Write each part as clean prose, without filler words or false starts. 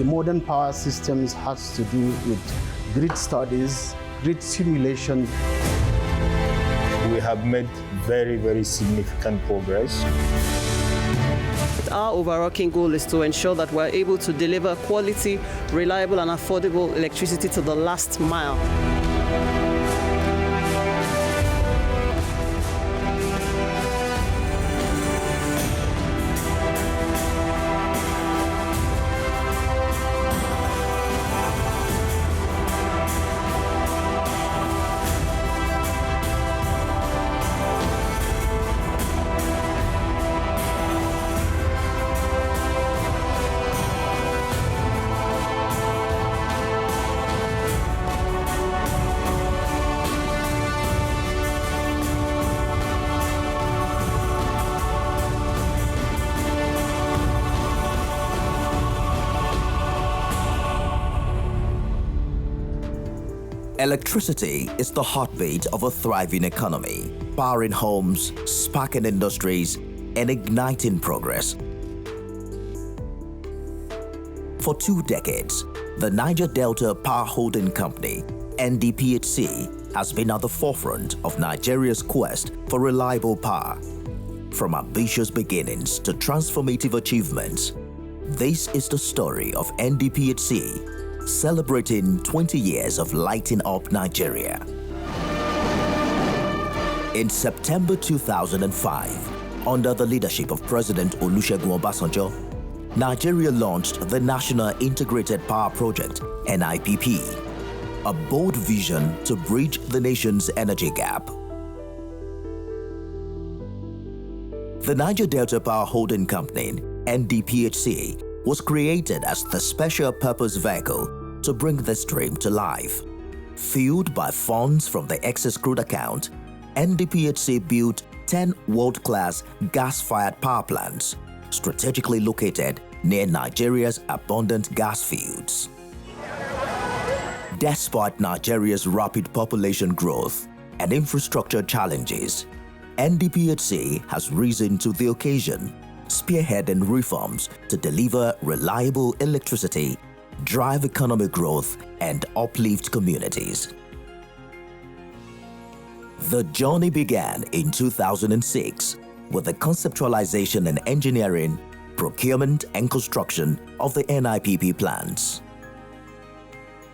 modern power systems has to do with grid studies, grid simulation. We have made very, very significant progress. Our overarching goal is to ensure that we're able to deliver quality, reliable and affordable electricity to the last mile. Electricity is the heartbeat of a thriving economy, powering homes, sparking industries, and igniting progress. For 2 decades, the Niger Delta Power Holding Company, Ndphc, has been at the forefront of Nigeria's quest for reliable power. From ambitious beginnings to transformative achievements, this is the story of Ndphc, celebrating 20 years of lighting up Nigeria. In September 2005, under the leadership of President Olusegun Obasanjo, Nigeria launched the National Integrated Power Project, NIPP, a bold vision to bridge the nation's energy gap. The Niger Delta Power Holding Company, Ndphc, was created as the special purpose vehicle to bring this dream to life. Fueled by funds from the excess crude account, Ndphc built 10 world-class gas-fired power plants strategically located near Nigeria's abundant gas fields. Despite Nigeria's rapid population growth and infrastructure challenges, Ndphc has risen to the occasion, spearheading reforms to deliver reliable electricity, drive economic growth, and uplift communities. The journey began in 2006 with the conceptualization and engineering, procurement and construction of the NIPP plants.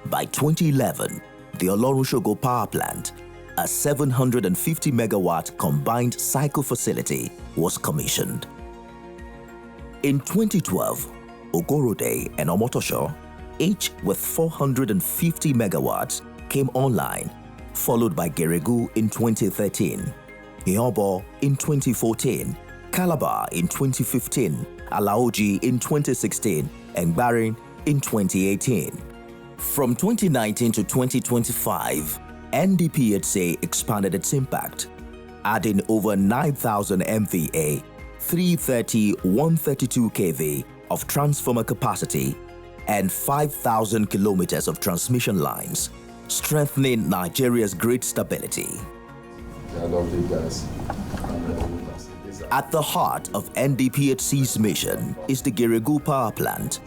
By 2011, the Olorunsogo Power Plant, a 750 megawatt combined cycle facility, was commissioned. In 2012, Ogorode and Omotosho, each with 450 megawatts, came online, followed by Geregu in 2013, Ihobo in 2014, Calabar in 2015, Alaoji in 2016, and Barin in 2018. From 2019 to 2025, Ndphc expanded its impact, adding over 9,000 MVA, 330 132 kV of transformer capacity, and 5,000 kilometers of transmission lines, strengthening Nigeria's grid stability. At the heart of Ndphc's mission is the Geregu Power Plant,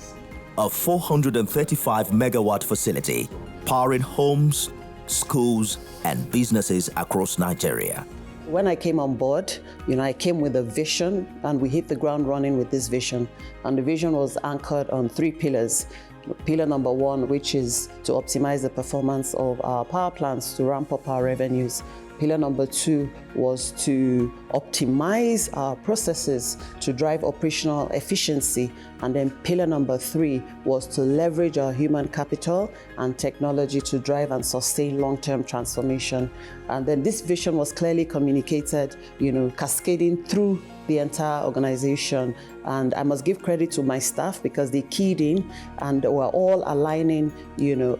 a 435 megawatt facility powering homes, schools, and businesses across Nigeria. When I came on board, I came with a vision, and we hit the ground running with this vision. And the vision was anchored on 3 pillars. Pillar number 1, which is to optimize the performance of our power plants to ramp up our revenues. Pillar number 2 was to optimize our processes to drive operational efficiency. And then pillar number 3 was to leverage our human capital and technology to drive and sustain long-term transformation. And then this vision was clearly communicated, cascading through the entire organization. And I must give credit to my staff because they keyed in and were all aligning,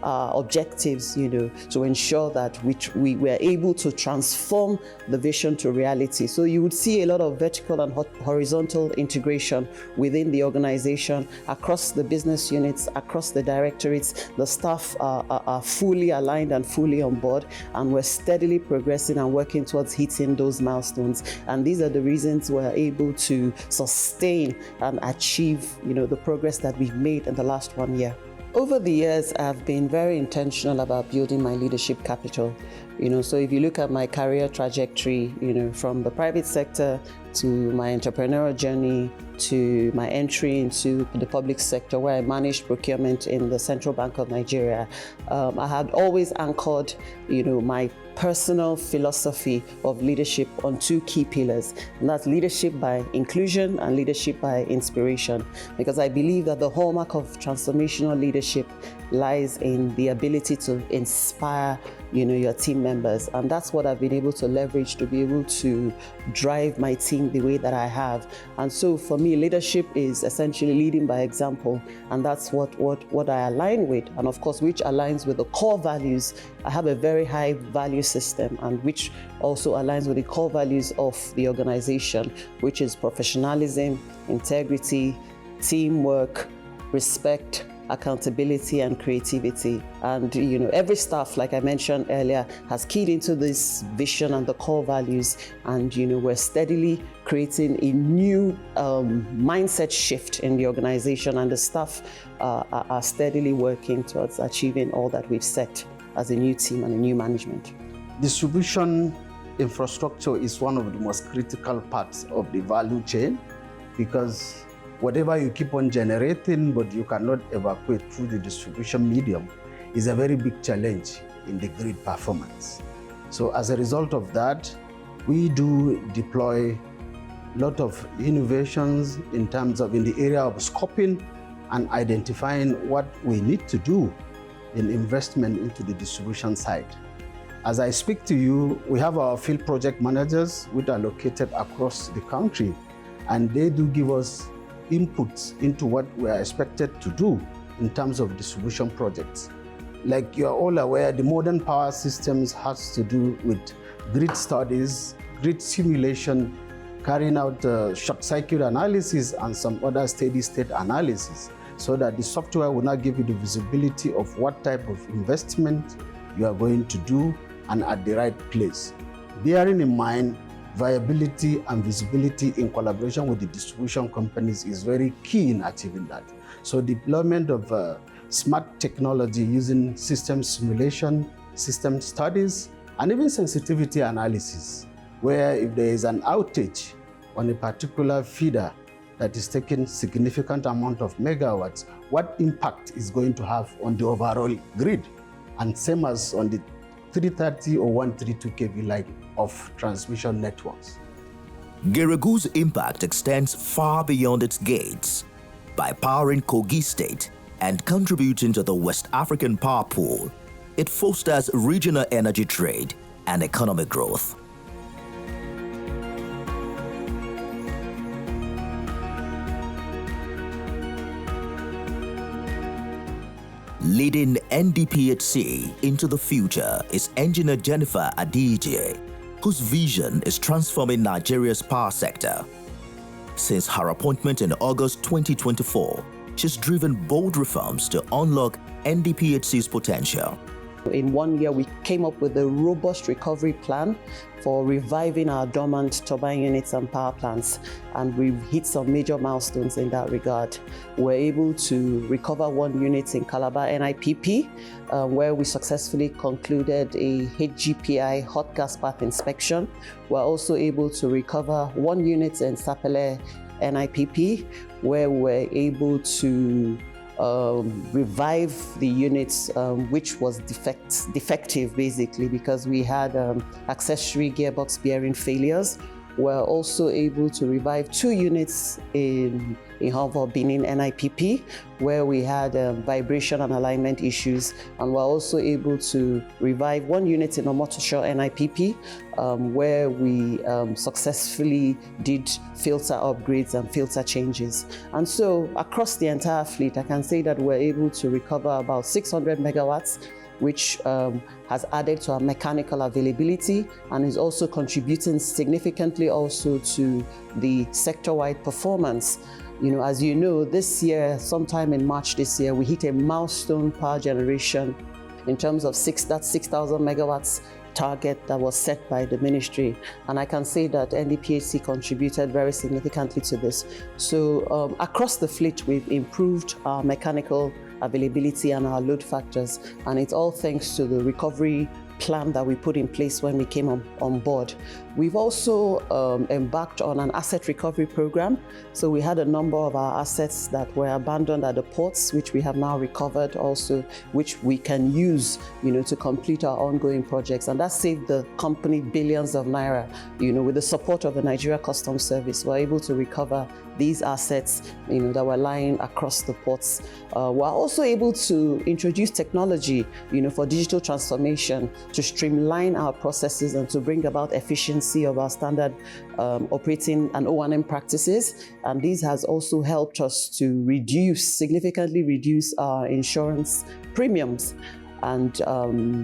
our objectives, to ensure that we were able to transform the vision to reality. So you would see a lot of vertical and horizontal integration within the organization, across the business units, across the directorates. The staff are fully aligned and fully on board, and we're steadily progressing and working towards hitting those milestones. And these are the reasons we're able to sustain and achieve, the progress that we've made in the last 1 year. Over the years, I've been very intentional about building my leadership capital. So if you look at my career trajectory, from the private sector to my entrepreneurial journey to my entry into the public sector where I managed procurement in the Central Bank of Nigeria, I had always anchored, my personal philosophy of leadership on 2 key pillars, and that's leadership by inclusion and leadership by inspiration. Because I believe that the hallmark of transformational leadership lies in the ability to inspire, your team members, and that's what I've been able to leverage to be able to drive my team the way that I have. And so for me, leadership is essentially leading by example, and that's what I align with, and of course, which aligns with the core values. I have a very high value system, and which also aligns with the core values of the organization, which is professionalism, integrity, teamwork, respect, accountability, and creativity. And every staff, like I mentioned earlier, has keyed into this vision and the core values, and we're steadily creating a new mindset shift in the organization, and the staff are steadily working towards achieving all that we've set as a new team and a new management. Distribution infrastructure is one of the most critical parts of the value chain, because whatever you keep on generating but you cannot evacuate through the distribution medium is a very big challenge in the grid performance. So as a result of that, we do deploy a lot of innovations in the area of scoping and identifying what we need to do in investment into the distribution side. As I speak to you, we have our field project managers, which are located across the country, and they do give us inputs into what we are expected to do in terms of distribution projects. Like you are all aware, the modern power systems has to do with grid studies, grid simulation, carrying out short circuit analysis and some other steady state analysis, so that the software will not give you the visibility of what type of investment you are going to do and at the right place. Bearing in mind, viability and visibility in collaboration with the distribution companies is very key in achieving that. So deployment of smart technology using system simulation, system studies, and even sensitivity analysis, where if there is an outage on a particular feeder that is taking significant amount of megawatts, what impact is going to have on the overall grid, and same as on the 330 or 132 kV line of transmission networks. Geregu's impact extends far beyond its gates. By powering Kogi State and contributing to the West African power pool, it fosters regional energy trade and economic growth. Leading Ndphc into the future is engineer Jennifer Adije, whose vision is transforming Nigeria's power sector. Since her appointment in August 2024, she's driven bold reforms to unlock Ndphc's potential. In 1 year, we came up with a robust recovery plan for reviving our dormant turbine units and power plants, and we've hit some major milestones in that regard. We're able to recover 1 unit in Calabar NIPP, where we successfully concluded a HGPI hot gas path inspection. We're also able to recover 1 unit in Sapele NIPP, where we're able to revive the units which was defective basically, because we had accessory gearbox bearing failures. We're also able to revive 2 units in Hova Benin NIPP, where we had vibration and alignment issues, and we're also able to revive 1 unit in Omotosho NIPP, where we successfully did filter upgrades and filter changes. And so across the entire fleet, I can say that we're able to recover about 600 megawatts, which has added to our mechanical availability and is also contributing significantly also to the sector-wide performance. As you know, this year, sometime in March this year, we hit a milestone power generation in terms of 6,000 megawatts target that was set by the ministry. And I can say that Ndphc contributed very significantly to this. So across the fleet, we've improved our mechanical availability and our load factors. And it's all thanks to the recovery plan that we put in place when we came on board. We've also embarked on an asset recovery program. So we had a number of our assets that were abandoned at the ports, which we have now recovered also, which we can use, to complete our ongoing projects. And that saved the company billions of naira. With the support of the Nigeria Customs Service, we're able to recover these assets, that were lying across the ports. We're also able to introduce technology, for digital transformation, to streamline our processes and to bring about efficiency of our standard operating and O&M practices. And this has also helped us to significantly reduce our insurance premiums. And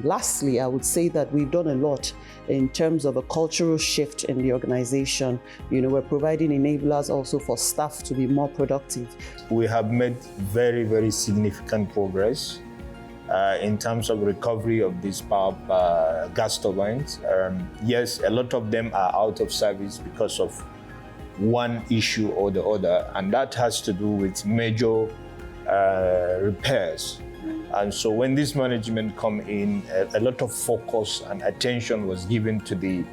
lastly, I would say that we've done a lot in terms of a cultural shift in the organization. We're providing enablers also for staff to be more productive. We have made very, very significant progress in terms of recovery of these gas turbines. Yes, a lot of them are out of service because of one issue or the other, and that has to do with major repairs. And so when this management come in, a lot of focus and attention was given to the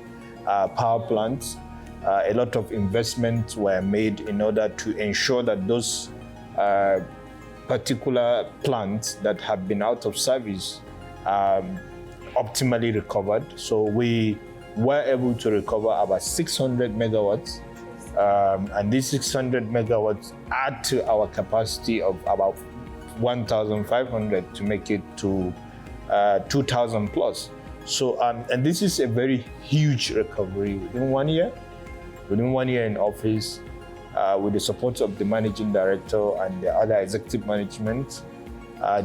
power plants. A lot of investments were made in order to ensure that those particular plants that have been out of service optimally recovered. So we were able to recover about 600 megawatts. And these 600 megawatts add to our capacity of about 1,500 to make it to 2,000 plus. So, and this is a very huge recovery within 1 year. Within 1 year in office, with the support of the managing director and the other executive management,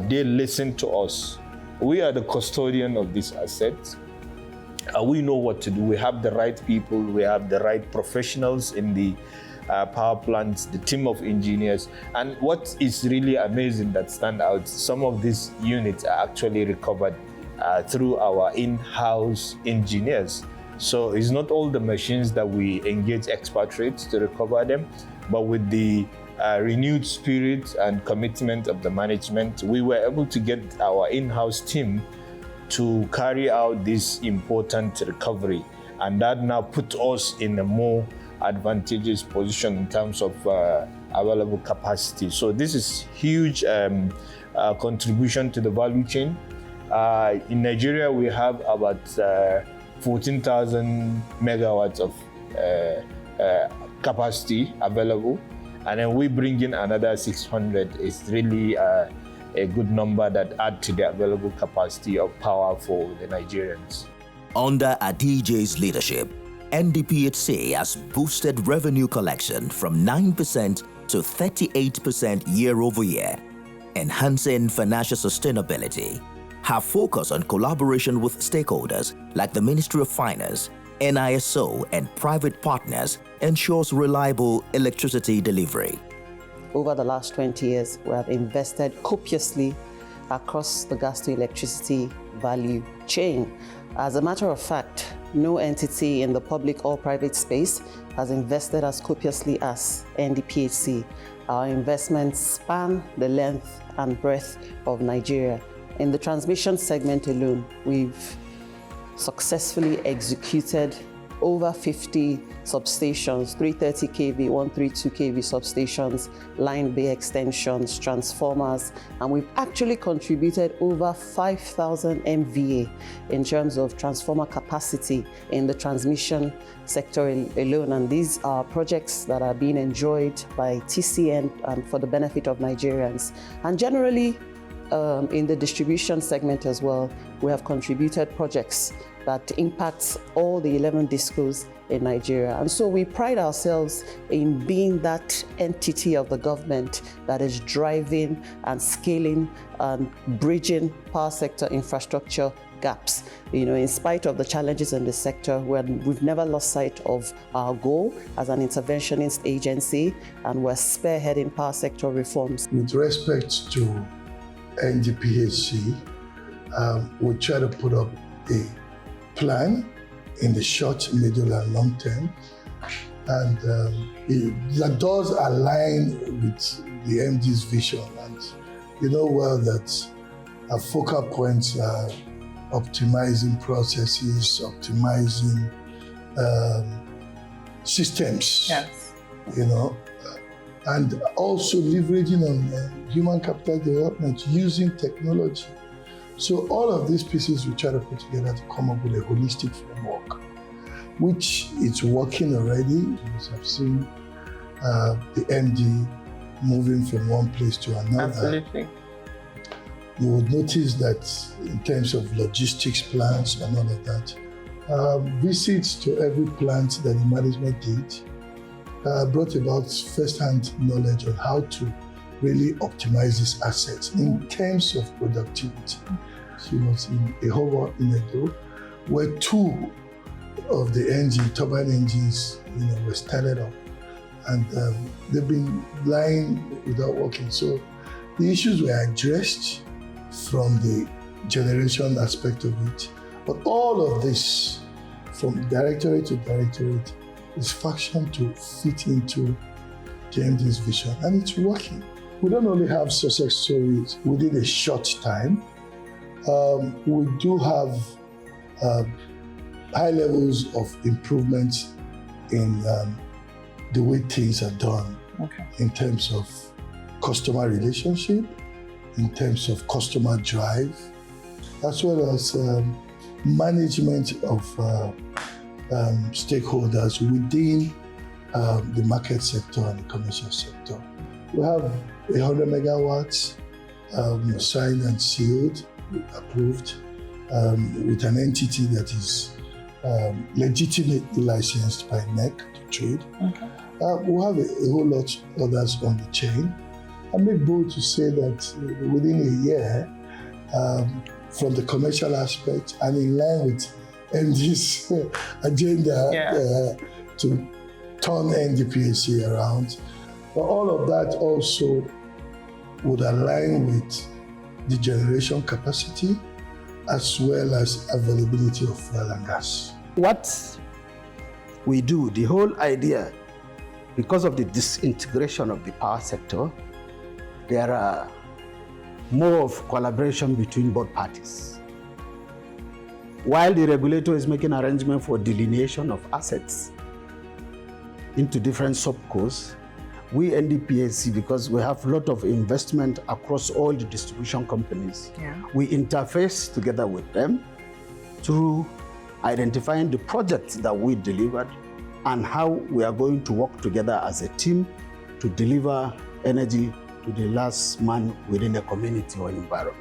they listened to us. We are the custodian of this asset. We know what to do. We have the right people. We have the right professionals in the power plants, the team of engineers. And what is really amazing that stand out, some of these units are actually recovered through our in-house engineers. So it's not all the machines that we engage expatriates to recover them, but with the renewed spirit and commitment of the management, we were able to get our in-house team to carry out this important recovery. And that now put us in a more advantageous position in terms of available capacity. So this is huge contribution to the value chain. In Nigeria, we have about 14,000 megawatts of capacity available, and then we bring in another 600. It's really a good number that add to the available capacity of power for the Nigerians. Under Adijay's leadership, Ndphc has boosted revenue collection from 9% to 38% year over year, enhancing financial sustainability. Her focus on collaboration with stakeholders like the Ministry of Finance, NISO, and private partners ensures reliable electricity delivery. Over the last 20 years, we have invested copiously across the gas to electricity value chain. As a matter of fact, no entity in the public or private space has invested as copiously as Ndphc. Our investments span the length and breadth of Nigeria. In the transmission segment alone, we've successfully executed over 50 substations, 330 kV, 132 kV substations, line bay extensions, transformers, and we've actually contributed over 5,000 MVA in terms of transformer capacity in the transmission sector alone. And these are projects that are being enjoyed by TCN and for the benefit of Nigerians. And generally, in the distribution segment as well, we have contributed projects that impact all the 11 discos in Nigeria. And so we pride ourselves in being that entity of the government that is driving and scaling and bridging power sector infrastructure gaps. In spite of the challenges in the sector, we've never lost sight of our goal as an interventionist agency, and we're spearheading power sector reforms. With respect to Ndphc, we try to put up a plan in the short, middle, and long term. And that does align with the MD's vision. And you know well that our focal points are optimizing processes, optimizing systems. Yes. You know, and also leveraging on human capital development using technology. So all of these pieces we try to put together to come up with a holistic framework, which is working already. You have seen the MD moving from one place to another. Absolutely. You would notice that in terms of logistics plans and all of that, visits to every plant that the management did brought about first-hand knowledge on how to really optimize these assets in terms of productivity. She was in a hover in Edo, where 2 of the turbine engines, were started up, and they've been lying without working. So the issues were addressed from the generation aspect of it, but all of this, from directorate to directorate, is functioned to fit into JMD's vision, and it's working. We don't only have success stories within a short time. We do have high levels of improvement in the way things are done, in terms of customer relationship, in terms of customer drive, as well as management of stakeholders within the market sector and the commercial sector. We have 100 megawatts signed and sealed, approved, with an entity that is legitimately licensed by NEC to trade. We have a whole lot others on the chain. I make bold to say that within a year, from the commercial aspect and in line with MD's agenda to turn Ndphc around, but all of that also would align with the generation capacity as well as availability of fuel and gas. What we do, the whole idea, because of the disintegration of the power sector, there are more of collaboration between both parties. While the regulator is making arrangements for delineation of assets into different subcos, we Ndphc, because we have a lot of investment across all the distribution companies, we interface together with them through identifying the projects that we delivered and how we are going to work together as a team to deliver energy to the last man within a community or environment.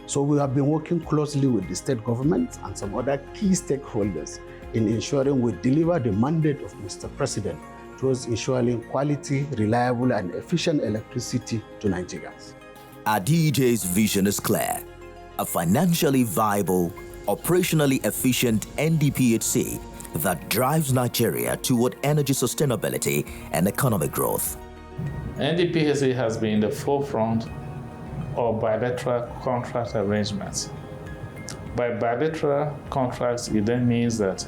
So we have been working closely with the state government and some other key stakeholders in ensuring we deliver the mandate of Mr. President towards ensuring quality, reliable, and efficient electricity to Nigerians. Our DJ's vision is clear: a financially viable, operationally efficient Ndphc that drives Nigeria toward energy sustainability and economic growth. Ndphc has been in the forefront of bilateral contract arrangements. By bilateral contracts, it then means that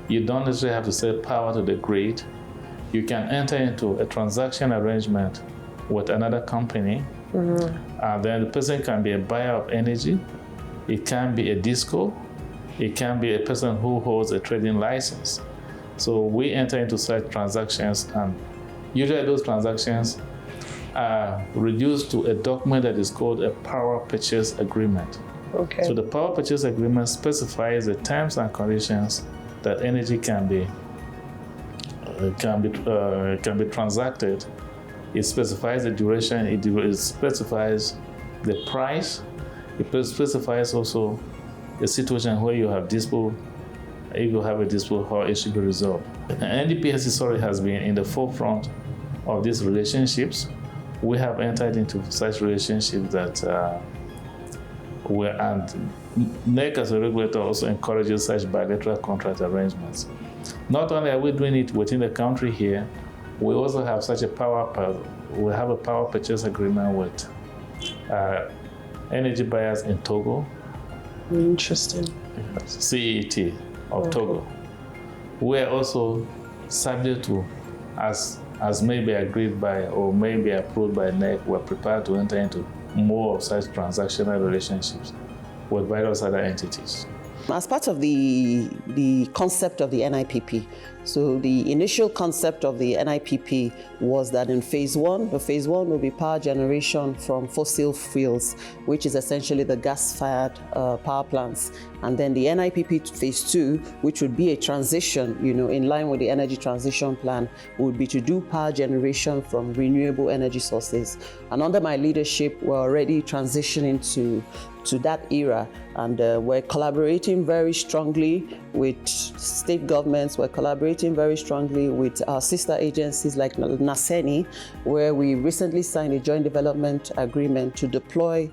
you don't necessarily have to sell power to the grid. You can enter into a transaction arrangement with another company, and then the person can be a buyer of energy. It can be a disco. It can be a person who holds a trading license. So we enter into such transactions, and usually those transactions are reduced to a document that is called a power purchase agreement. So the power purchase agreement specifies the terms and conditions that energy can be transacted. It specifies the duration. It specifies the price. It specifies also a situation where you have dispute. If you have a dispute, how it should be resolved. Ndphc has been in the forefront of these relationships. We have entered into such relationships that and NEC as a regulator also encourages such bilateral contract arrangements. Not only are we doing it within the country here, we also have such a power purchase agreement with energy buyers in Togo. Interesting. CET. of Togo. We are also subject to, as may be agreed by or may be approved by NEC, we're prepared to enter into more of such transactional relationships with various other entities. As part of the concept of the NIPP, so the initial concept of the NIPP was that in phase one will be power generation from fossil fuels, which is essentially the gas-fired power plants. And then the NIPP phase 2, which would be a transition, in line with the energy transition plan, would be to do power generation from renewable energy sources. And under my leadership, we're already transitioning to that era, and we're collaborating very strongly with state governments. We're collaborating very strongly with our sister agencies like NASENI, where we recently signed a joint development agreement to deploy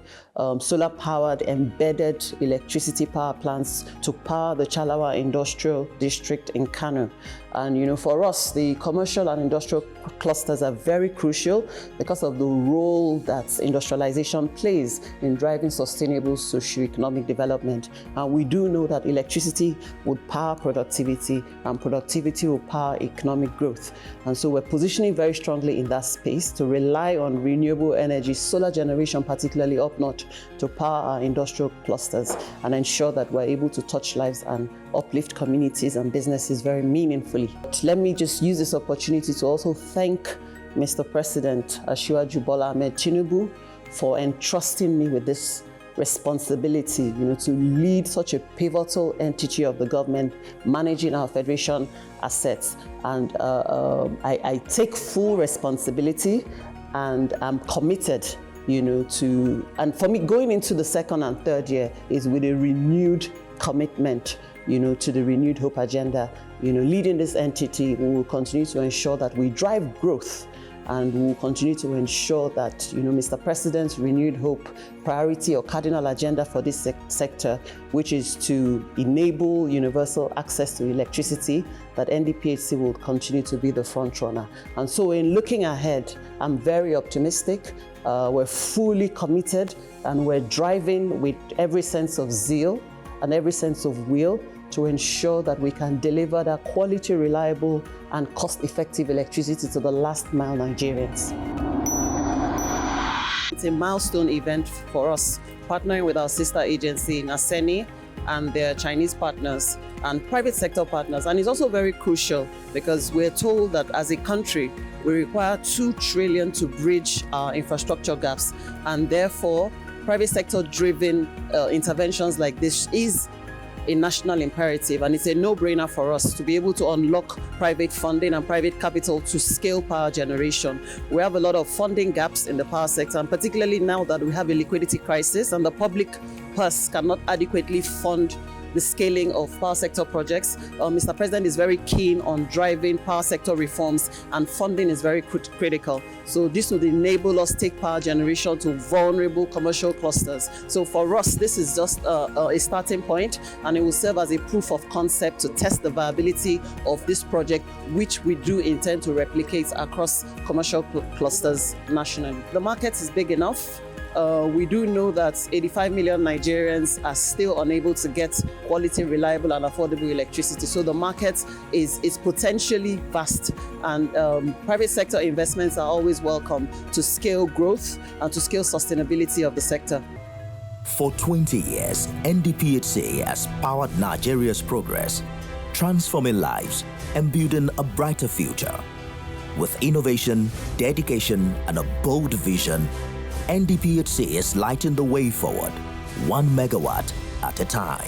solar-powered embedded electricity power plants to power the Chalawa Industrial District in Kano. And for us, the commercial and industrial clusters are very crucial because of the role that industrialization plays in driving sustainable socio-economic development. And we do know that electricity would power productivity, and productivity will power economic growth. And so we're positioning very strongly in that space to rely on renewable energy, solar generation particularly up north, to power our industrial clusters and ensure that we're able to touch lives and uplift communities and businesses very meaningfully. Let me just use this opportunity to also thank Mr. President Asiwaju Bola Ahmed Tinubu for entrusting me with this responsibility, to lead such a pivotal entity of the government, managing our federation assets. And I take full responsibility, and I'm committed, and for me, going into the second and third year is with a renewed commitment, to the renewed hope agenda. Leading this entity, we will continue to ensure that we drive growth, and we will continue to ensure that, Mr. President's renewed hope priority or cardinal agenda for this sector, which is to enable universal access to electricity, that Ndphc will continue to be the front runner. And so in looking ahead, I'm very optimistic. We're fully committed, and we're driving with every sense of zeal and every sense of will to ensure that we can deliver that quality, reliable, and cost-effective electricity to the last mile Nigerians. It's a milestone event for us, partnering with our sister agency, NASENI, and their Chinese partners and private sector partners. And it's also very crucial because we're told that as a country, we require 2 trillion to bridge our infrastructure gaps. And therefore, private sector-driven interventions like this is a national imperative, and it's a no-brainer for us to be able to unlock private funding and private capital to scale power generation. We have a lot of funding gaps in the power sector, and particularly now that we have a liquidity crisis and the public purse cannot adequately fund the scaling of power sector projects. Mr. President is very keen on driving power sector reforms, and funding is very critical. So this would enable us to take power generation to vulnerable commercial clusters. So for us, this is just a starting point, and it will serve as a proof of concept to test the viability of this project, which we do intend to replicate across commercial clusters nationally. The market is big enough. We do know that 85 million Nigerians are still unable to get quality, reliable, and affordable electricity. So the market is potentially vast, and private sector investments are always welcome to scale growth and to scale sustainability of the sector. For 20 years, Ndphc has powered Nigeria's progress, transforming lives and building a brighter future. With innovation, dedication, and a bold vision, Ndphc is lighting the way forward, 1 megawatt at a time.